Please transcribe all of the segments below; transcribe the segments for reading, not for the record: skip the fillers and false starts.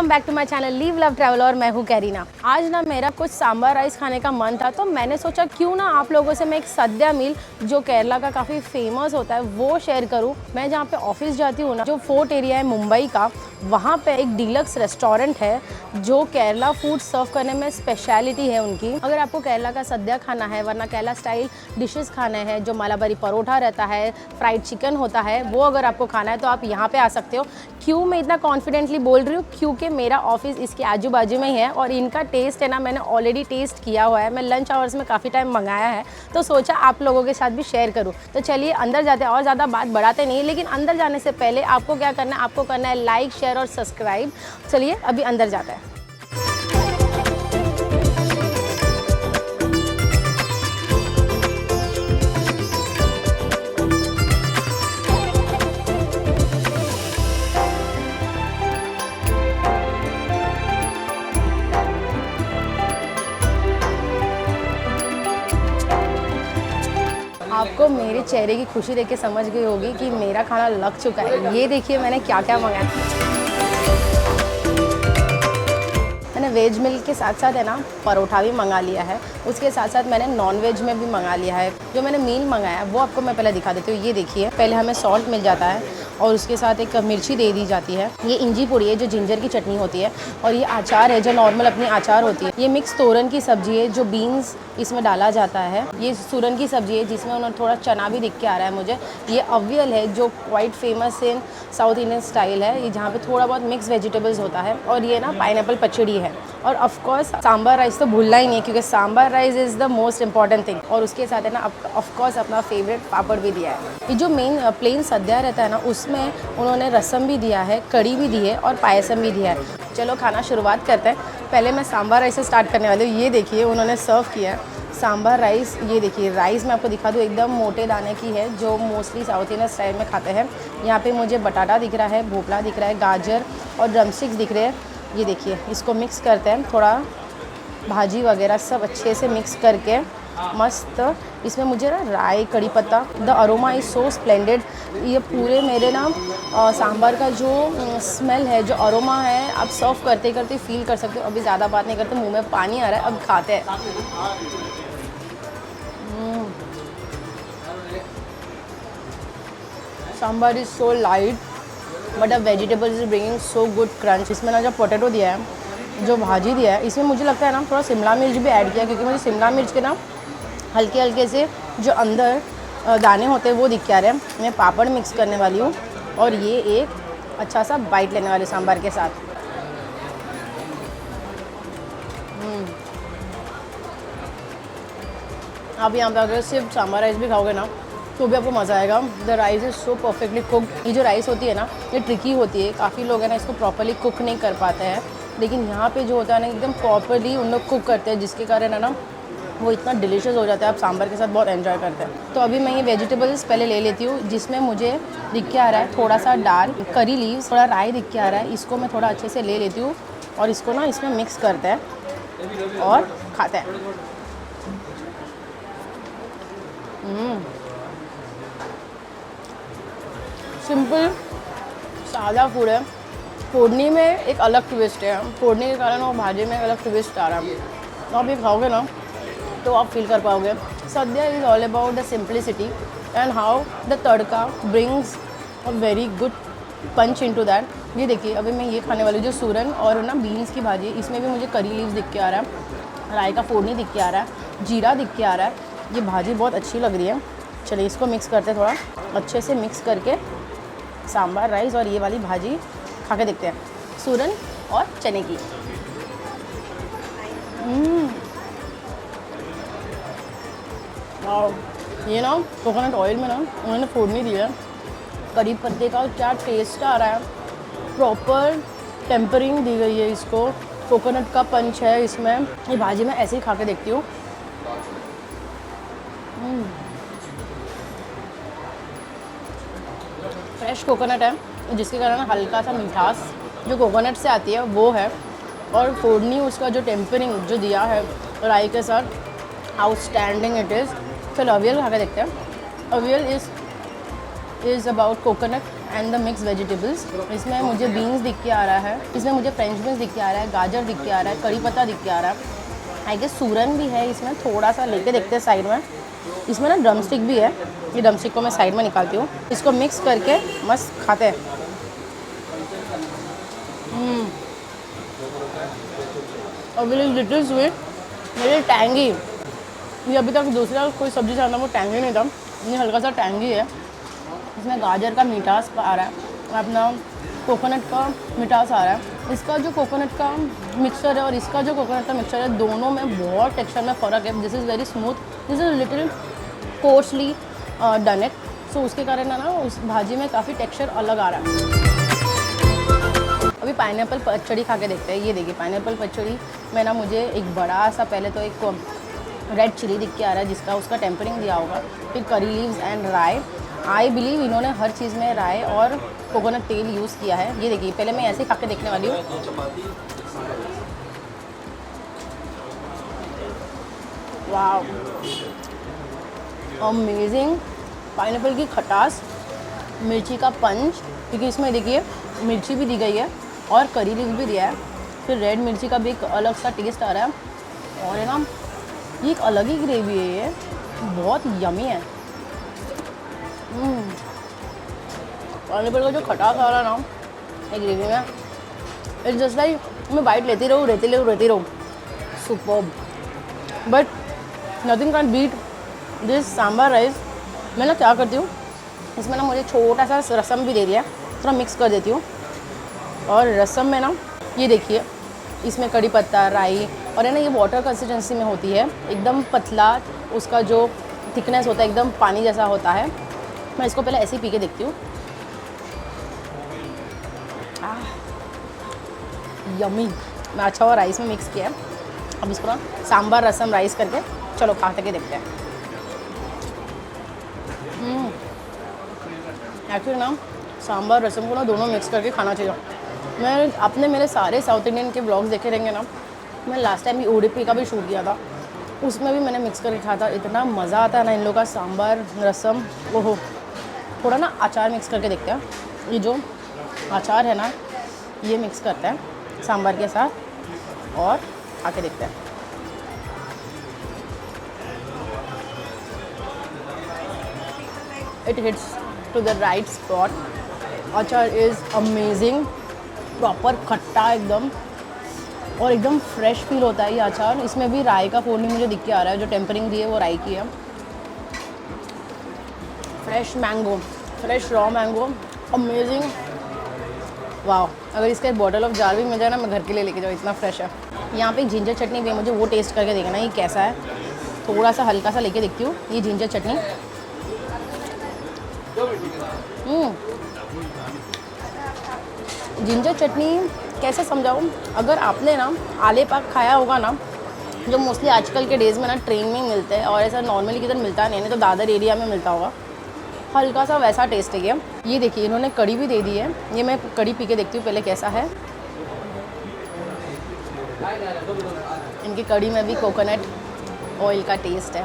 Welcome back to my channel live love travel और मैं हूँ कैरीना। आज ना मेरा कुछ सांबर राइस खाने का मन था, तो मैंने सोचा क्यों ना आप लोगों से मैं एक सद्या मील जो केरला का काफ़ी फेमस होता है वो शेयर करूँ। मैं जहाँ पे ऑफिस जाती हूँ ना, जो फोर्ट एरिया है मुंबई का, वहाँ पे एक डीलक्स रेस्टोरेंट है जो केरला फूड सर्व करने में स्पेशलिटी है उनकी। अगर आपको केरला का सद्या खाना है, वरना केरला स्टाइल डिशेस खाने हैं, जो मालाबारी परोठा रहता है, फ्राइड चिकन होता है, वो अगर आपको खाना है तो आप यहाँ पे आ सकते हो। क्यों मैं इतना कॉन्फिडेंटली बोल रही हूँ? क्योंकि मेरा ऑफिस इसके आजू बाजू में ही है और इनका टेस्ट है ना, मैंने ऑलरेडी टेस्ट किया हुआ है। मैं लंच आवर्स में काफ़ी टाइम मंगाया है, तो सोचा आप लोगों के साथ भी शेयर करूँ। तो चलिए अंदर जाते हैं, और ज़्यादा बात बढ़ाते नहीं, लेकिन अंदर जाने से पहले आपको क्या करना है, आपको करना है लाइक, शेयर और सब्सक्राइब। चलिए अभी अंदर जाते हैं। आपको मेरे चेहरे की खुशी देख के समझ गई होगी कि मेरा खाना लग चुका है। ये देखिए मैंने क्या क्या मंगाया। मैंने वेज मील के साथ साथ है ना परोठा भी मंगा लिया है, उसके साथ साथ मैंने नॉन वेज में भी मंगा लिया है। जो मैंने मील मंगाया वो आपको मैं पहले दिखा देती हूँ। ये देखिए, पहले हमें सॉल्ट मिल जाता है और उसके साथ एक मिर्ची दे दी जाती है। ये इंजी पोड़ी है जो जिंजर की चटनी होती है, और ये अचार है जो नॉर्मल अपनी अचार होती है। ये मिक्स तोरन की सब्जी है जो बीन्स इसमें डाला जाता है। ये सूरन की सब्जी है जिसमें उन्होंने थोड़ा चना भी दिख के आ रहा है मुझे। ये अवियल है जो quite famous in south Indian style है, ये जहाँ पे थोड़ा बहुत मिक्स वेजिटेबल्स होता है। और ये ना पाइनएप्पल पचड़ी है। और ऑफकोर्स सांबर राइस तो भूलना ही नहीं, क्योंकि sambar rice is the most important thing. और उसके साथ है ना ऑफकोर्स अपना फेवरेट पापड़ भी दिया है। ये जो मेन प्लेन सद्या रहता है ना, उसमें उन्होंने रसम भी दिया है, कड़ी भी दी है और पायसम भी दिया है। चलो खाना शुरुआत करते हैं। पहले मैं सांबर राइस से स्टार्ट करने वाली हूँ। ये देखिए उन्होंने सर्व किया है सांबर राइस। ये देखिए राइस मैं आपको दिखा दूँ, एकदम मोटे दाने की है जो मोस्टली साउथ इंडियन स्टाइल में खाते हैं। यहाँ पे मुझे बटाटा दिख रहा है, भोपला दिख रहा है, गाजर और ड्रमस्टिक्स दिख रहे हैं। ये देखिए इसको मिक्स करते हैं, थोड़ा भाजी वगैरह सब अच्छे से मिक्स करके मस्त। इसमें मुझे ना राई, कड़ी पत्ता, the aroma is so splendid. ये पूरे मेरे ना सांभर का जो स्मेल है, जो अरोमा है, आप सर्व करते करते फील कर सकते हो। अभी ज़्यादा बात नहीं करते, मुंह में पानी आ रहा है, अब खाते हैं। Sambar is so light but the vegetables is bringing so good crunch. इसमें ना जो पोटैटो दिया है, जो भाजी दिया है, इसमें मुझे लगता है ना थोड़ा शिमला मिर्च भी ऐड किया, क्योंकि मुझे शिमला मिर्च के ना हल्के हल्के से जो अंदर दाने होते हैं वो दिख के आ रहे हैं। मैं पापड़ मिक्स करने वाली हूँ और ये एक अच्छा सा बाइट लेने वाली सांभर के साथ। आप यहाँ पे अगर सिर्फ सांभर राइस भी खाओगे ना तो भी आपको मज़ा आएगा। The rice is so perfectly cooked. ये जो राइस होती है ना, ये ट्रिकी होती है। काफ़ी लोग हैं ना इसको प्रॉपर्ली कुक नहीं कर पाते हैं, लेकिन यहाँ पे जो होता है ना एकदम प्रॉपर्ली उन लोग कुक करते हैं, जिसके कारण है ना वो इतना डिलीशियस हो जाता है। आप सांभर के साथ बहुत एंजॉय करते हैं। तो अभी मैं ये वेजिटेबल्स पहले ले लेती हूँ, जिसमें मुझे दिख के आ रहा है थोड़ा सा दाल, करी लीव्स, थोड़ा राई दिख के आ रहा है। इसको मैं थोड़ा अच्छे से ले लेती हूँ और इसको ना इसमें मिक्स करते हैं और खाते हैं। सिंपल सादा फूड है। फोड़नी में एक अलग ट्विस्ट है, फोड़नी के कारण वो भाजी में एक अलग ट्विस्ट आ रहा है। तो आप ये खाओगे ना तो आप फील कर पाओगे। Sadya is all about the simplicity and how the tadka brings a very good punch into that. ये देखिए अभी मैं ये खाने वाली जो सूरन और ना बीन्स की भाजी, इसमें भी मुझे करी लीव्स दिख के आ रहा है, राई का फोड़नी दिख के आ रहा है, जीरा दिख के आ रहा है। ये भाजी बहुत अच्छी लग रही है। चलिए इसको मिक्स करते हैं, थोड़ा अच्छे से मिक्स करके सांभर राइस और ये वाली भाजी खा के देखते हैं, सूरन और चने की। और ये ना कोकोनट ऑयल में ना उन्होंने फोड़नी दी है, करी पत्ते का क्या टेस्ट आ रहा है। प्रॉपर टेम्परिंग दी गई है इसको, कोकोनट का पंच है इसमें। ये भाजी मैं ऐसे ही खा के देखती हूँ। फ्रेश कोकोनट है, जिसके कारण हल्का सा मिठास जो कोकोनट से आती है वो है, और फोड़नी उसका जो टेम्परिंग जो दिया है राई के साथ, आउटस्टैंडिंग इट इज़। चलो अवियल खा के देखते हैं। Avial is about coconut and the mix vegetables. इसमें मुझे बीन्स दिख के आ रहा है, इसमें मुझे फ्रेंच बीन्स दिख के आ रहा है, गाजर दिख के आ रहा है, कड़ी पत्ता दिख के आ रहा है। आई गेस सूरन भी है इसमें, थोड़ा सा लेके देखते हैं साइड में। इसमें ना ड्रम स्टिक भी है, ये ड्रम स्टिक को मैं साइड में निकालती हूँ। इसको मिक्स करके मस्त खाते हैं। और लिटिल स्वीट, लिटिल टैंगी। ये अभी तक दूसरा कोई सब्जी था ना वो टैंगी नहीं था, ये हल्का सा टैंगी है। इसमें गाजर का मिठास आ रहा है, अपना कोकोनट का मिठास आ रहा है। इसका जो कोकोनट का मिक्सचर है और इसका जो कोकोनट का मिक्सचर है, दोनों में बहुत टेक्सचर में फ़र्क है। This is very smooth, this is little coarsely done it, so उसके कारण है ना उस भाजी में काफ़ी टेक्सचर अलग आ रहा है। अभी पाइनएप्पल पचड़ी खा के देखते हैं। ये देखिए पाइनएप्पल पचड़ी में ना मुझे एक बड़ा सा पहले तो एक रेड चिली दिख के आ रहा है जिसका उसका टेम्परिंग दिया होगा, फिर करी लीव्स एंड राई। आई बिलीव इन्होंने हर चीज़ में राई और कोकोनट तेल यूज़ किया है। ये देखिए पहले मैं ऐसे ही खा के देखने वाली हूँ। वाह, अमेजिंग। पाइनएप्पल की खटास, मिर्ची का पंच, क्योंकि इसमें देखिए मिर्ची भी दी गई है और करी लीव्स भी दिया है, फिर रेड मिर्ची का भी एक अलग सा टेस्ट आ रहा है। और है ना ये एक अलग ही ग्रेवी है, ये बहुत यमी है। पाइनएप्पल का जो खटास आ रहा है ना ये ग्रेवी में, इट्स जस्ट लाइक मैं बाइट लेती रहूँ। Superb, but nothing can beat this sambar rice. मैं ना क्या करती हूँ, इसमें ना मुझे छोटा सा रसम भी दे दिया, थोड़ा मिक्स कर देती हूँ। और रसम में ना ये देखिए इसमें कड़ी पत्ता, राई और है ना ये वाटर कंसिस्टेंसी में होती है, एकदम पतला, उसका जो थिकनेस होता है एकदम पानी जैसा होता है। मैं इसको पहले ऐसे ही पी के देखती हूँ। यमी। मैं अच्छा हुआ राइस में मिक्स किया है। अब इसको ना सांभर रसम राइस करके चलो खा के देखते हैं। एक्चुअली ना सांभर रसम को ना दोनों मिक्स करके खाना चाहिए। मैं आपने मेरे सारे साउथ इंडियन के ब्लॉग्स देखे रहेंगे ना, मैं लास्ट टाइम भी उडुपी का भी शूट किया था, उसमें भी मैंने मिक्स करके खाया था। इतना मज़ा आता है ना इन लोगों का सांभर रसम। ओहो, थोड़ा ना अचार मिक्स करके देखते हैं। ये जो अचार है ना ये मिक्स करते हैं सांभर के साथ और खा के देखते हैं। It hits to the right spot. Achar is amazing, proper खट्टा एकदम और एकदम फ्रेश फील होता है ये अचार। इसमें भी राई का फोड़नी मुझे दिख के आ रहा है, जो टेम्परिंग दी है वो राई की है। Fresh mango, fresh raw mango, amazing. वाह, अगर इसका एक बॉटल ऑफ जार भी मिल जाए ना मैं घर के लिए लेके जाऊँ, इतना फ्रेश है। यहाँ पे एक जिंजर चटनी भी है, मुझे वो टेस्ट करके देखना ये कैसा है। थोड़ा सा हल्का सा लेके देखती हूँ ये जिंजर चटनी। जिंजर चटनी कैसे समझाऊँ, अगर आपने ना आले पाक खाया होगा ना, जो मोस्टली आजकल के डेज़ में ना ट्रेन में ही मिलते हैं और ऐसा नॉर्मली किधर मिलता नहीं है, तो दादर एरिया में मिलता होगा, हल्का सा वैसा टेस्ट है ये देखिए इन्होंने कड़ी भी दे दी है। ये मैं कड़ी पी के देखती हूँ पहले कैसा है। इनकी कड़ी में भी कोकोनट ऑयल का टेस्ट है,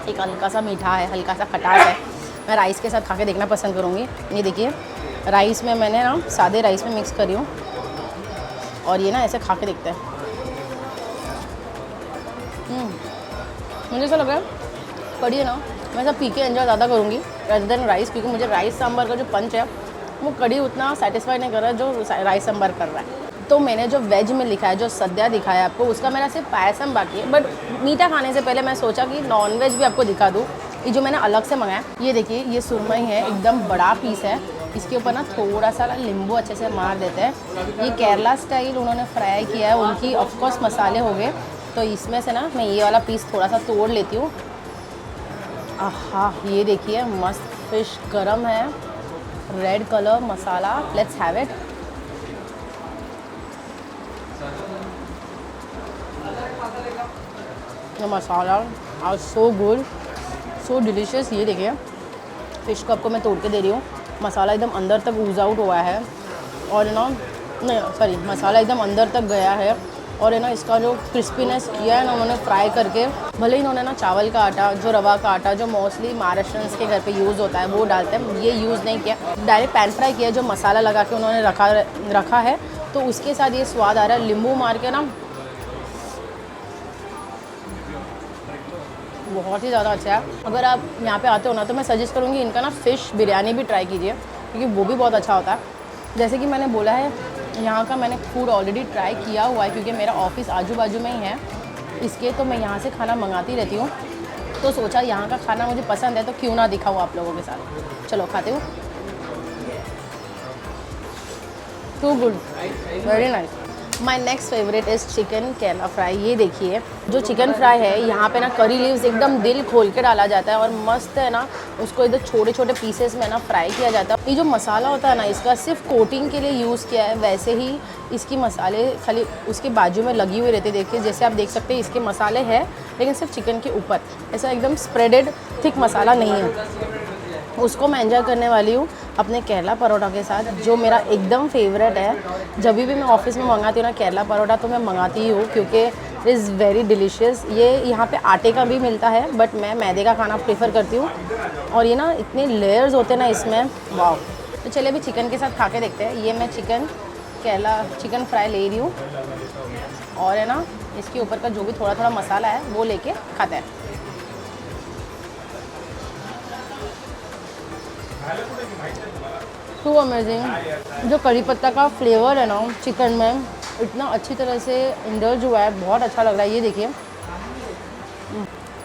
एक हल्का सा मीठा है, हल्का सा खटास है। मैं राइस के साथ खा के देखना पसंद करूँगी। ये देखिए राइस में मैंने ना सादे राइस में मिक्स करी हूँ और ये ना ऐसे खा के देखते हैं। मुझे ऐसा लग रहा है कड़ी है ना मैं ऐसा पी के एंजॉय ज़्यादा करूँगी रेदर देन राइस, क्योंकि मुझे राइस सांभर का जो पंच है वो कड़ी उतना सेटिस्फाई नहीं कर रहा है जो राइस सांभर कर रहा है। तो मैंने जो वेज में लिखा है, जो सद्या दिखाया है आपको, उसका मेरा सिर्फ पायसम बाकी है। बट मीठा खाने से पहले मैं सोचा कि नॉन वेज भी आपको दिखा दूँ। ये जो मैंने अलग से मंगाया, ये देखिए ये सुरमई है, एकदम बड़ा पीस है। इसके ऊपर ना थोड़ा सा नींबू अच्छे से मार देते हैं। ये केरला स्टाइल उन्होंने फ्राई किया है, उनकी ऑफकोर्स मसाले हो गए। तो इसमें से ना मैं ये वाला पीस थोड़ा सा तोड़ लेती हूँ। आहा, ये देखिए मस्त फिश गरम है, red colour masala. Let's have it. The masala are so good, so delicious. ये देखिए फ़िश को आपको मैं तोड़ के दे रही हूँ। मसाला एकदम अंदर तक ऊज आउट हुआ है और ना नहीं सॉरी मसाला एकदम अंदर तक गया है और है ना इसका जो क्रिस्पीनेस किया है ना उन्होंने फ्राई करके, भले ही इन्होंने ना चावल का आटा, जो रवा का आटा जो मोस्टली महाराष्ट्रियंस के घर पे यूज़ होता है वो डालते हैं, ये यूज़ नहीं किया, डायरेक्ट पैन फ्राई किया, जो मसाला लगा के उन्होंने रखा है, तो उसके साथ ये स्वाद आ रहा है। नींबू मार के ना बहुत ही ज़्यादा अच्छा है। अगर आप यहाँ पे आते हो ना तो मैं सजेस्ट करूँगी इनका ना फ़िश बिरयानी भी ट्राई कीजिए, क्योंकि वो भी बहुत अच्छा होता है। जैसे कि मैंने बोला है, यहाँ का मैंने फूड ऑलरेडी ट्राई किया हुआ है, क्योंकि मेरा ऑफिस आजू बाजू में ही है, इसके तो मैं यहाँ से खाना मंगाती रहती हूँ। तो सोचा यहाँ का खाना मुझे पसंद है तो क्यों ना दिखाऊँ आप लोगों के साथ। चलो खाते हो। Too good, very nice. My next favourite is chicken Kerala fry. ये देखिए जो चिकन फ्राई है, यहाँ पे ना करी लीव्स एकदम दिल खोल के डाला जाता है और मस्त है ना, उसको इधर छोटे छोटे पीसेस में ना फ्राई किया जाता है। ये जो मसाला होता है ना, इसका सिर्फ कोटिंग के लिए यूज़ किया है, वैसे ही इसकी मसाले खाली उसके बाजू में लगी हुई रहती है। देखिए जैसे आप देख सकते हैं इसके मसाले हैं, लेकिन सिर्फ चिकन के ऊपर, ऐसा एकदम स्प्रेडेड थिक मसाला नहीं है। उसको मैं एंजॉय करने वाली हूँ अपने केरला परोठा के साथ, जो मेरा एकदम फेवरेट है। जब भी मैं ऑफिस में मंगाती हूँ ना केरला परोठा, तो मैं मंगाती ही हूँ, क्योंकि इट इज़ वेरी डिलीशियस। ये यहाँ पे आटे का भी मिलता है, बट मैं मैदे का खाना प्रेफर करती हूँ। और ये ना इतने लेयर्स होते हैं ना इसमें, वाव। तो चलिए अभी चिकन के साथ खा के देखते हैं। ये मैं चिकन फ्राई ले रही हूँ, और है ना इसके ऊपर का जो भी थोड़ा थोड़ा मसाला है वो लेके खाते हैं। Too amazing. जो करी पत्ता का फ्लेवर है ना चिकन में, इतना अच्छी तरह से इंडल्ज हुआ है, बहुत अच्छा लग रहा है। ये देखिए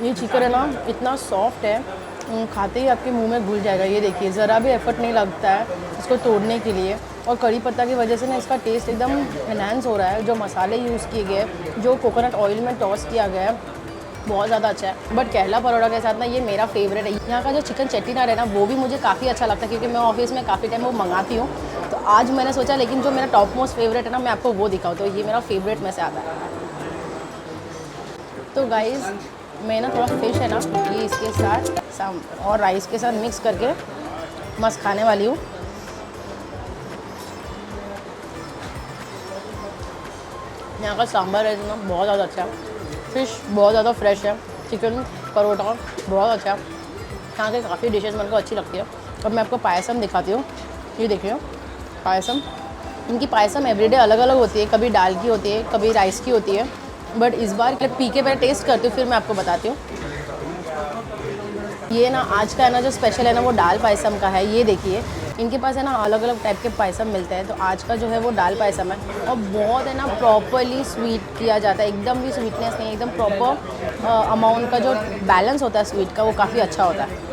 ये चिकन है ना इतना सॉफ्ट है, खाते ही आपके मुंह में घुल जाएगा। ये देखिए ज़रा भी एफर्ट नहीं लगता है इसको तोड़ने के लिए, और करी पत्ता की वजह से ना इसका टेस्ट एकदम एनहांस हो रहा है। जो मसाले यूज़ किए गए, जो कोकोनट ऑयल में टॉस किया गया है, बहुत ज़्यादा अच्छा है। बट केरला परोठा के साथ ना ये मेरा फेवरेट है। यहाँ का जो चिकन चेट्टीनाड है ना, वो भी मुझे काफ़ी अच्छा लगता है, क्योंकि मैं ऑफिस में काफ़ी टाइम वो मंगाती हूँ। तो आज मैंने सोचा लेकिन जो मेरा टॉप मोस्ट फेवरेट है ना, मैं आपको वो दिखाऊँ, तो ये मेरा फेवरेट में से आता है। तो गाइज़ मैं ना थोड़ा फिश है ना, ये इसके साथ और राइस के साथ मिक्स करके मस्त खाने वाली हूँ। यहाँ का सांभर है ना बहुत ज़्यादा अच्छा है, फिश बहुत ज़्यादा फ्रेश है, चिकन परोठा बहुत अच्छा है। यहाँ के काफ़ी डिशेस मेरे को अच्छी लगती है। अब मैं आपको पायसम दिखाती हूँ। ये देखिए पायसम, इनकी पायसम एवरीडे अलग अलग होती है, कभी दाल की होती है, कभी राइस की होती है। बट इस बार पी के मैं टेस्ट करती हूँ, फिर मैं आपको बताती हूँ। ये ना आज का है ना जो स्पेशल है ना, वो दाल पायसम का है। ये देखिए इनके पास है ना अलग अलग टाइप के पायसम मिलते हैं, तो आज का जो है वो दाल पायसम है, और बहुत है ना प्रॉपरली स्वीट किया जाता है, एकदम भी स्वीटनेस नहीं, एकदम प्रॉपर अमाउंट का जो बैलेंस होता है स्वीट का, वो काफ़ी अच्छा होता है।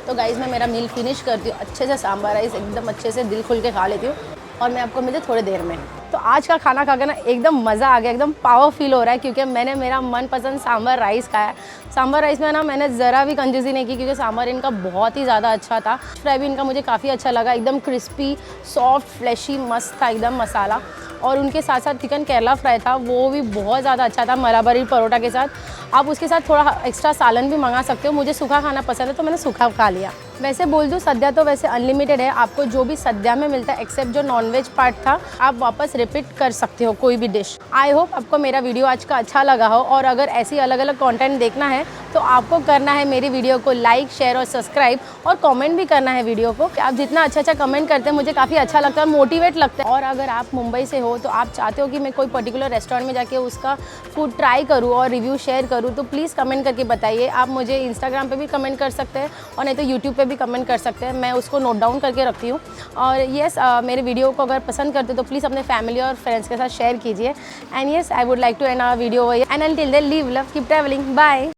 तो गाइज़ मैं मेरा मील फिनिश करती हूँ, अच्छे से सांभर राइस एकदम अच्छे से दिल खुल के खा लेती हूँ, और मैं आपको मिलती थोड़ी देर में। तो आज का खाना खा के ना एकदम मज़ा आ गया, एकदम पावर फील हो रहा है, क्योंकि मैंने मेरा मनपसंद सांभर राइस खाया। सांभर राइस में ना मैंने ज़रा भी कंजूसी नहीं की, क्योंकि सांभर इनका बहुत ही ज़्यादा अच्छा था। फ्राई भी इनका मुझे काफ़ी अच्छा लगा, एकदम क्रिस्पी सॉफ्ट फ्लैशी मस्त था एकदम मसाला। और उनके साथ साथ चिकन केरला फ्राई था, वो भी बहुत ज़्यादा अच्छा था मराबरी परोठा के साथ। आप उसके साथ थोड़ा एक्स्ट्रा सालन भी मंगा सकते हो। मुझे सूखा खाना पसंद है तो मैंने सूखा खा लिया। वैसे बोल दूँ सद्या तो वैसे अनलिमिटेड है, आपको जो भी सद्या में मिलता है एक्सेप्ट जो नॉनवेज पार्ट था, आप वापस रिपीट कर सकते हो कोई भी डिश। आई होप आपको मेरा वीडियो आज का अच्छा लगा हो, और अगर ऐसी अलग अलग कंटेंट देखना है तो आपको करना है मेरी वीडियो को लाइक शेयर और सब्सक्राइब, और कमेंट भी करना है वीडियो को। आप जितना अच्छा कमेंट करते हैं मुझे काफ़ी अच्छा लगता है, मोटिवेट लगता है। और अगर आप मुंबई से हो तो आप चाहते हो कि मैं कोई पर्टिकुलर रेस्टोरेंट में जाके उसका फूड ट्राई करूँ और रिव्यू शेयर करूँ, तो प्लीज़ कमेंट करके बताइए। आप मुझे इंस्टाग्राम पे भी कमेंट कर सकते हैं, और नहीं तो यूट्यूब पे भी कमेंट कर सकते हैं, मैं उसको नोट डाउन करके रखती हूँ। और येस मेरे वीडियो को अगर पसंद करते हो तो प्लीज़ अपने फैमिली और फ्रेंड्स के साथ शेयर कीजिए। And yes I would like to end our video and until then live love keep travelling, bye.